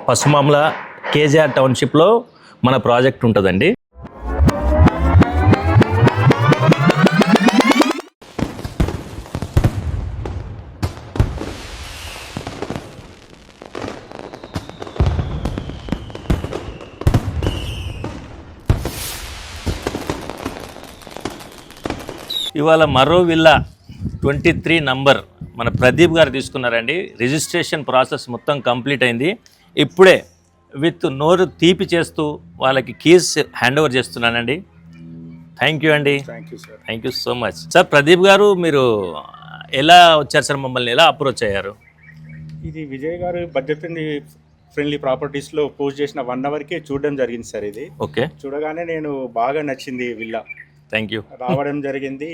Pasumamala KGR టౌన్షిప్లో మన project ఉంటుందండి. ఇవాళ మరో విల్లా 23 నంబర్ మన ప్రదీప్ గారు తీసుకున్నారండి. రిజిస్ట్రేషన్ ప్రాసెస్ మొత్తం కంప్లీట్ అయింది. ఇప్పుడే విత్ నోరు తీపి చేస్తూ వాళ్ళకి కీస్ హ్యాండ్ ఓవర్ చేస్తున్నానండి. థ్యాంక్ యూ అండి. Thank you so much sir. Pradeep గారు, మీరు ఎలా వచ్చారు సార్? మమ్మల్ని ఎలా అప్రోచ్ అయ్యారు? ఇది విజయ్ గారు బడ్జెట్ ఫ్రెండ్లీ ప్రాపర్టీస్లో పోస్ట్ చేసిన 1 అవర్కే చూడడం జరిగింది సార్. ఇది ఓకే, చూడగానే నేను బాగా నచ్చింది విల్లా. Thank you. రావడం జరిగింది.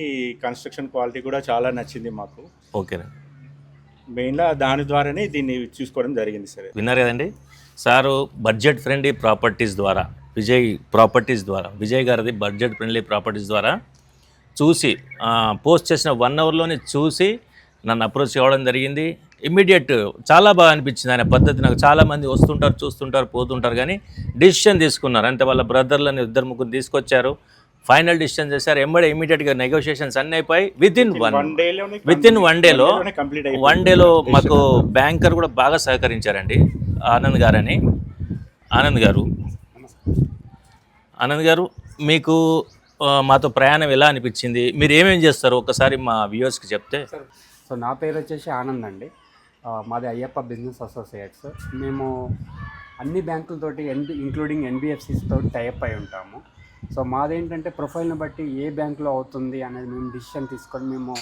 కన్స్ట్రక్షన్ క్వాలిటీ కూడా చాలా నచ్చింది మాకు. ఓకే, మెయిన్గా దాని ద్వారానే దీన్ని చూసుకోవడం జరిగింది సార్. విన్నారు కదండి సారు. బడ్జెట్ ఫ్రెండ్లీ ప్రాపర్టీస్ ద్వారా, విజయ్ గారిది బడ్జెట్ ఫ్రెండ్లీ ప్రాపర్టీస్ ద్వారా చూసి పోస్ట్ చేసిన 1 అవర్లోనే చూసి నన్ను అప్రోచ్ అవ్వడం జరిగింది. ఇమ్మీడియట్ చాలా బాగా అనిపించింది ఆయన పద్ధతి. నాకు చాలామంది వస్తుంటారు, చూస్తుంటారు, పోతుంటారు, కానీ డిసిషన్ తీసుకున్నారు. అంటే వాళ్ళ బ్రదర్లని 2-3 తీసుకొచ్చారు, ఫైనల్ డిసిషన్ చేశారు. ఇమ్మీడియట్గా నెగోషియేషన్స్ అన్నీ అయిపోయి వితిన్ వన్ డేలో మాకు బ్యాంకర్ కూడా బాగా సహకరించారండి. ఆనంద్ గారు మీకు మాతో ప్రయాణం ఎలా అనిపించింది? మీరు ఏమేం చేస్తారు ఒకసారి మా వ్యూవర్స్కి చెప్తే. సో నా పేరు వచ్చేసి ఆనంద్ అండి. మాది అయ్యప్ప బిజినెస్ అసోసియేట్స్. మేము అన్ని బ్యాంకులతోటి ఇంక్లూడింగ్ ఎన్బిఎఫ్సిస్తో టైప్ అయి ఉంటాము. సో మాదేంటంటే ప్రొఫైల్ని బట్టి ఏ బ్యాంకులో అవుతుంది అనేది మేము డిసిషన్ తీసుకొని మేము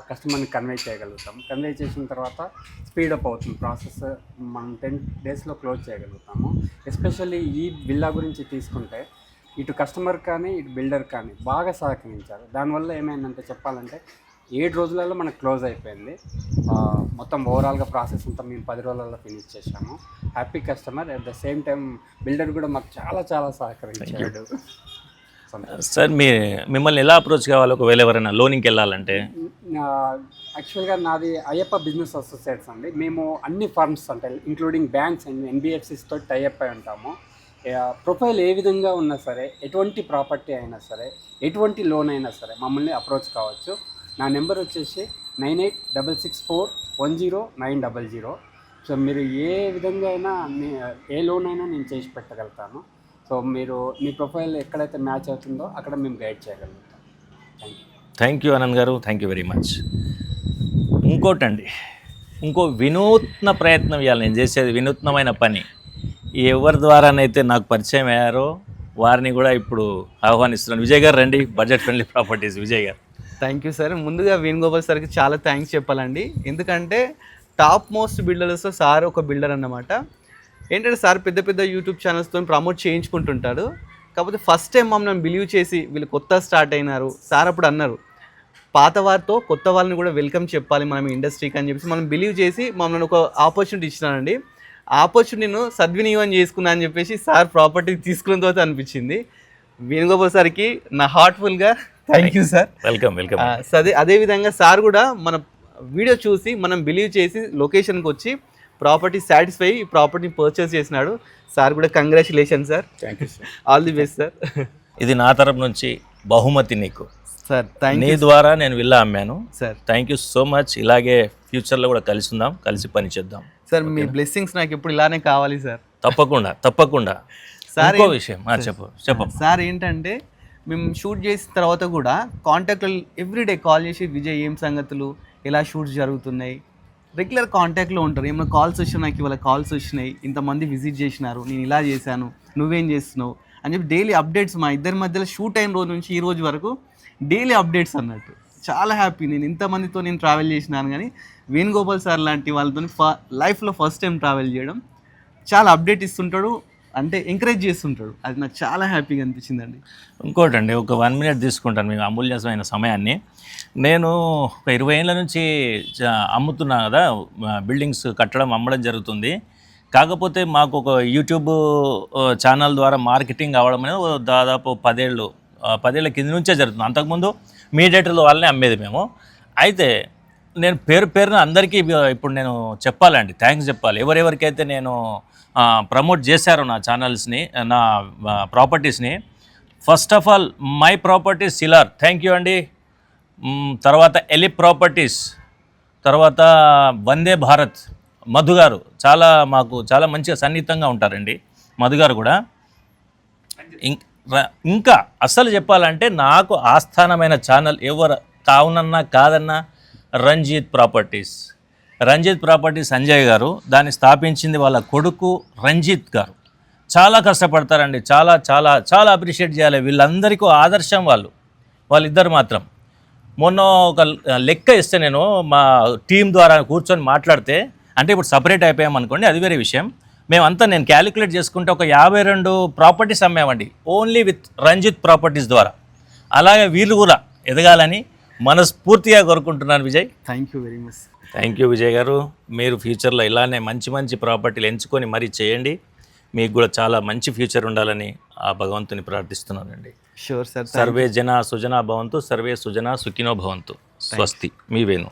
కస్టమర్ని కన్వే చేయగలుగుతాం. కన్వే చేసిన తర్వాత స్పీడప్ అవుతుంది ప్రాసెస్. మనం 10 డేస్లో క్లోజ్ చేయగలుగుతాము. ఎస్పెషల్లీ ఈ విల్లా గురించి తీసుకుంటే ఇటు కస్టమర్ కానీ ఇటు బిల్డర్ కానీ బాగా సహకరించారు. దానివల్ల ఏమైందంటే చెప్పాలంటే 7 రోజులలో మనకు క్లోజ్ అయిపోయింది. మొత్తం ఓవరాల్గా ప్రాసెస్ అంతా మేము 10 రోజులలో ఫినిష్ చేశాము. Happy customer. At the same time builder కూడా మాకు చాలా సహకరించాడు. సార్ మిమ్మల్ని ఎలా అప్రోచ్ కావాలి ఒకవేళ ఎవరైనా లోనింగ్కి వెళ్ళాలంటే? యాక్చువల్గా నాది అయ్యప్ప బిజినెస్ అసోసియేట్స్ అండి. మేము అన్ని ఫర్మ్స్ అంటే ఇంక్లూడింగ్ బ్యాంక్స్ అండ్ ఎన్బిఎఫ్సిస్తో టైఅప్ అయి ఉంటాము. ప్రొఫైల్ ఏ విధంగా ఉన్నా సరే, ఎటువంటి ప్రాపర్టీ అయినా సరే, ఎటువంటి లోన్ అయినా సరే మమ్మల్ని అప్రోచ్ కావచ్చు. నా నెంబర్ వచ్చేసి 9866410900. సో మీరు ఏ విధంగా అయినా ఏ లోన్ అయినా నేను చేసి పెట్టగలుగుతాను. సో మీరు మీ ప్రొఫైల్ ఎక్కడైతే మ్యాచ్ అవుతుందో అక్కడ మేము గైడ్ చేయగలుగుతాం. థ్యాంక్ యూ ఆనంద్ గారు, థ్యాంక్ యూ వెరీ మచ్. ఇంకో వినూత్న ప్రయత్నం ఇవ్వాలి. నేను చేసేది వినూత్నమైన పని. ఎవరి ద్వారానైతే నాకు పరిచయం అయ్యారో వారిని కూడా ఇప్పుడు ఆహ్వానిస్తున్నాను. విజయ్ గారు రండి, బడ్జెట్ ఫ్రెండ్లీ ప్రాపర్టీస్. విజయ్ గారు. Thank you sir. ముందుగా వేణుగోపాల్ సార్కి చాలా థ్యాంక్స్ చెప్పాలండి. ఎందుకంటే టాప్ మోస్ట్ బిల్డర్స్తో సార్ ఒక బిల్డర్ అన్నమాట. ఏంటంటే సార్ పెద్ద యూట్యూబ్ ఛానల్స్తో ప్రమోట్ చేయించుకుంటుంటాడు. కాకపోతే ఫస్ట్ టైం మమ్మల్ని బిలీవ్ చేసి వీళ్ళు కొత్త స్టార్ట్ అయినారు సార్ అప్పుడు అన్నారు, పాత వారితో కొత్త వాళ్ళని కూడా వెల్కమ్ చెప్పాలి మనం ఇండస్ట్రీకి అని చెప్పేసి మనం బిలీవ్ చేసి మమ్మల్ని ఒక ఆపర్చునిటీ ఇచ్చినానండి. ఆపర్చునిటీను సద్వినియోగం చేసుకున్నా అని చెప్పేసి సార్ ప్రాపర్టీ తీసుకున్న తర్వాత అనిపించింది. వేణుగోపాల్ సార్కి నా హార్ట్ఫుల్గా థ్యాంక్ యూ సార్. వెల్కమ్. అదేవిధంగా సార్ కూడా మన వీడియో చూసి మనం బిలీవ్ చేసి లొకేషన్కి వచ్చి ప్రాపర్టీ సాటిస్ఫై ప్రాపర్టీని పర్చేస్ చేసినాడు. సార్ కూడా congratulation sir. Thank you sir. All the best sir. ఇది నా తరపు నుంచి బహుమతి నీకు సార్. Thank you. నీ ద్వారా నేను విల్లా అమ్మాను sir. Thank you so much. ఇలాగే ఫ్యూచర్లో కూడా కలిసి పని చేద్దాం సార్. మీ బ్లెస్సింగ్స్ నాకు ఇప్పుడు ఇలానే కావాలి సార్. తప్పకుండా. సార్ ఇంకో విషయం చెప్పు సార్. ఏంటంటే మేము షూట్ చేసిన తర్వాత కూడా కాంటాక్ట్లో ఎవ్రీడే కాల్ చేసి విజయ్ ఏం సంగతులు, ఎలా షూట్స్ జరుగుతున్నాయి, రెగ్యులర్ కాంటాక్ట్లో ఉంటారు. ఏమైనా కాల్స్ వచ్చినా నాకు ఇవాళ కాల్స్ వచ్చినాయి, ఇంతమంది విజిట్ చేసినారు, నేను ఇలా చేశాను, నువ్వేం చేస్తున్నావు అని చెప్పి డైలీ అప్డేట్స్ మా ఇద్దరి మధ్యలో షూట్ అయిన రోజు నుంచి ఈ రోజు వరకు డైలీ అప్డేట్స్ అన్నట్టు. చాలా హ్యాపీ. నేను ఇంతమందితో నేను ట్రావెల్ చేసినాను, కానీ వేణుగోపాల్ సార్ లాంటి వాళ్ళతో లైఫ్లో ఫస్ట్ టైం ట్రావెల్ చేయడం. చాలా అప్డేట్ ఇస్తుంటాడు, అంటే ఎంకరేజ్ చేస్తుంటాడు. అది నాకు చాలా హ్యాపీగా అనిపించిందండి. ఇంకోటండి, ఒక 1 మినిట్ తీసుకుంటాను మీ అమూల్యమైన సమయాన్ని. నేను ఒక 20 ఏళ్ళ నుంచి అమ్ముతున్నా కదా, బిల్డింగ్స్ కట్టడం అమ్మడం జరుగుతుంది. కాకపోతే మాకు ఒక యూట్యూబ్ ఛానల్ ద్వారా మార్కెటింగ్ అవ్వడం అనేది దాదాపు 10 ఏళ్ళ కింద నుంచే జరుగుతుంది. అంతకుముందు మీడియేటర్ల వాళ్ళనే అమ్మేది మేము. అయితే నేను పేరు పేరున అందరికీ ఇప్పుడు నేను చెప్పాలండి, థ్యాంక్స్ చెప్పాలి. ఎవరెవరికైతే నేను ప్రమోట్ చేశారో నా ఛానల్స్ని, నా ప్రాపర్టీస్ని. First of all my properties సిలార్, థ్యాంక్ యూ అండి. తర్వాత ఎలిప్ ప్రాపర్టీస్, తర్వాత వందే భారత్ మధు గారు, మాకు చాలా మంచిగా సన్నిహితంగా ఉంటారండి మధు గారు కూడా. ఇంకా అసలు చెప్పాలంటే నాకు ఆస్థానమైన ఛానల్ ఎవరు కావునన్నా కాదన్నా రంజిత్ ప్రాపర్టీస్ సంజయ్ గారు, దాన్ని స్థాపించింది వాళ్ళ కొడుకు రంజిత్ గారు. చాలా కష్టపడతారండి, చాలా చాలా చాలా అప్రిషియేట్ చేయాలి. వీళ్ళందరికీ ఆదర్శం వాళ్ళిద్దరు మాత్రం. మొన్న ఒక లెక్క ఇస్తే నేను మా టీం ద్వారా కూర్చొని మాట్లాడితే, అంటే ఇప్పుడు సపరేట్ అయిపోయాం అనుకోండి, అది వేరే విషయం. మేమంతా నేను క్యాలిక్యులేట్ చేసుకుంటే ఒక 52 ప్రాపర్టీస్ అమ్మామండి, ఓన్లీ విత్ రంజిత్ ప్రాపర్టీస్ ద్వారా. అలాగే వీళ్ళు కూడా ఎదగాలని మనస్ఫూర్తిగా కోరుకుంటున్నాను Vijay. Thank you very much. Thank you Vijay గారు. మీరు ఫ్యూచర్లో ఇలానే మంచి మంచి ప్రాపర్టీలు ఎంచుకొని మరీ చేయండి. మీకు కూడా చాలా మంచి ఫ్యూచర్ ఉండాలని ఆ భగవంతుని ప్రార్థిస్తున్నానండి. Sure sir. సర్వే జన సుజనా భవంతు, సర్వే సుజనా సుఖినో భవంతు. స్వస్తి. మీ వేణు.